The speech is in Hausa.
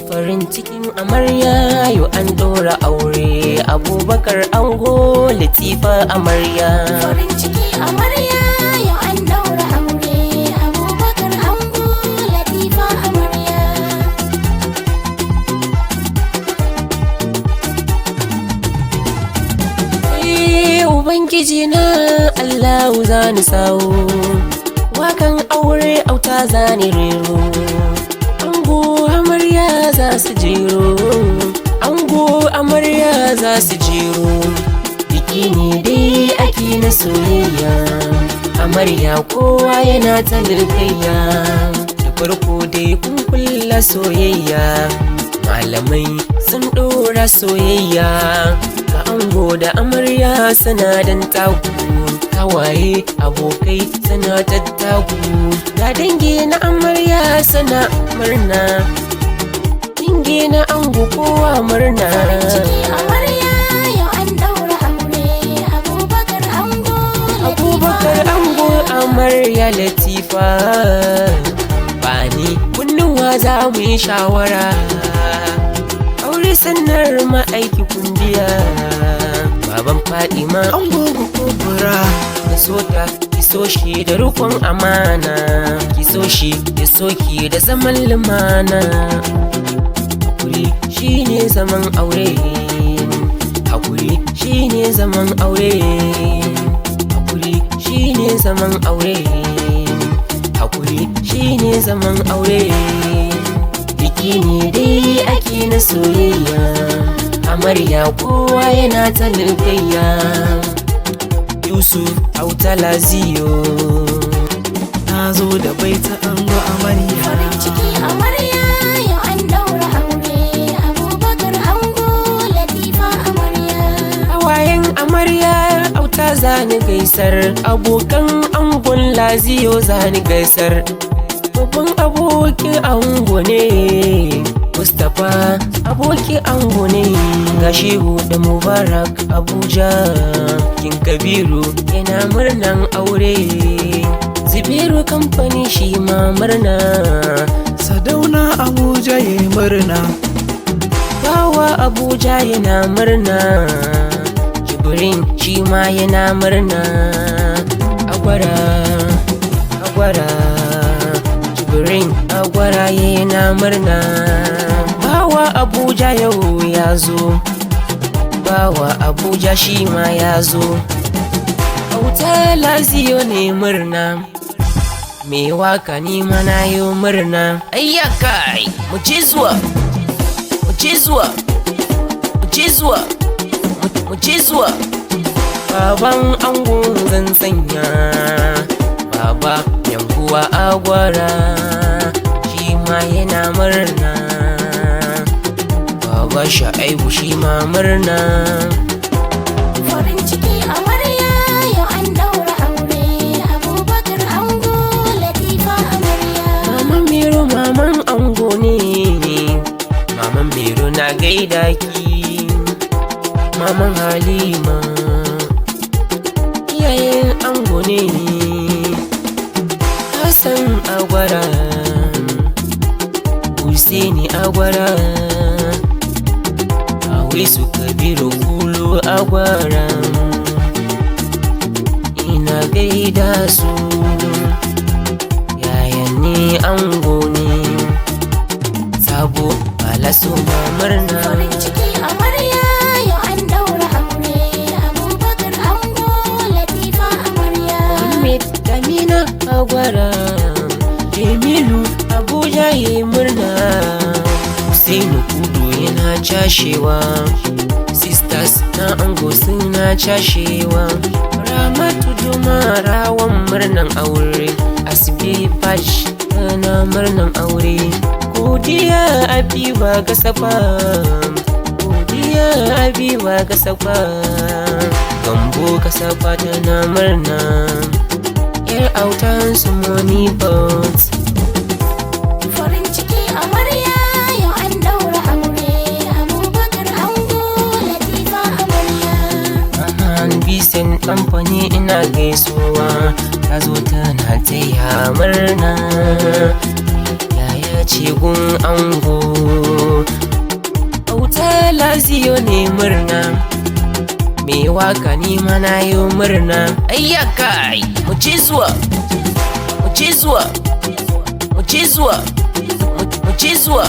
Farin cikin amarya yau an ɗora aure, Abubakar ango Latifa amarya. Farin ciki amarya yau an ɗaura aure, Abubakar ango Latifa amarya. Ubangiji na Allahu zani sawo, wakan aure auta zani rero. Ango amarya za su jero, ango amarya za su jero. Biki ne dai ake na soyayya, amarya kowa yana ta lirkayya. Da farko dai kun kulla soyayya, malamai sun ɗora soyayya. Ga ango da amarya suna dan taku, kawaye abokai suna tattaku. Ga dangi na amarya suna murna, dangi na ango kowa murna. Farin ciki amarya yau an ɗaura aure, Abubakar ango Abubakar ango amarya Latifa. Bani kunnuwa za mu yi shawara, aure sannar ma'aiki kundiya. Baban Fadima ango kubura, da sota kiso shi da rukun amana, kiso shi da soki da zaman lumana. Hakuri shine zaman aure, hakuri shine zaman aure, hakuri shine zaman aure, hakuri shine zaman aure. Biki ne dai ake na soyayya, amarya kowa yana ta lirkayya. Yusuf Autalaziyo na zo da baita ango amarya. farin ciki amarya yau an ɗaura aure, Abubakar ango Latifa amarya. hawayen amarya auta zani gaisar, abokan angon Laziyo zani gaisar. Babban abokin ango ne Mustapha, abokin ango ne. Ga Shehu da Mubarak Abuja, King Kabiru yana murnan aure. Zibiru kamfani shi ma murna, Sadauna Abuja ya yi murna. Bawa Abuja yana murna, Jibrin shi ma yana murna. Agwara, agwara, Jibrin agwara yana murna. Bawa Abuja yau ya zo, Bawa Abuja shi ma ya zo. Auta Laziyo ne murna, me waka ni mana yi murna. Ayyakai mu je zuwa, mu je zuwa, mu je zuwa, mu je zuwa. Baban ango zan sanya, baba yankuwa agwara shi ma yana murna. Baba Sha'aibu shi ma murna. Farin ciki amarya yau an ɗaura aure, Abubakar ango Latifa amarya. Maman Mero maman ango ne, Maman Mero na gaida ki. Maman Halima iyayen ango ne. Hassan agwara, Husaini agwara, Awisu Kabiru Kulu agwara. Ina gaida su, yayan ne ango ne. Sabo Balaso ma murna. Farin ciki amarya yau an ɗaura aure, Abubakar ango Latifa amarya. Ahmed Damina agwara, Jamilu Abuja yi murna. Husainu Kudu yana cashewa, Sisters na ango suna cashewa. Ramatu Juma rawan murnan aure, Asibe Bash na murnan aure. Godiya Abiba ga safa, godiya Abiba ga safa. Gambo ga safa tana murna, yar autan su money boats. Farin ciki amarya yau an ɗaura aure, Abubakar ango kamfani ina gaisuwa ta zo tana taya murna yaya ce gun ango auta laziyo ne murna me waka ni mana yi murna ayyakai mu ci zuwa mu ci zuwa mu ci zuwa mu ci zuwa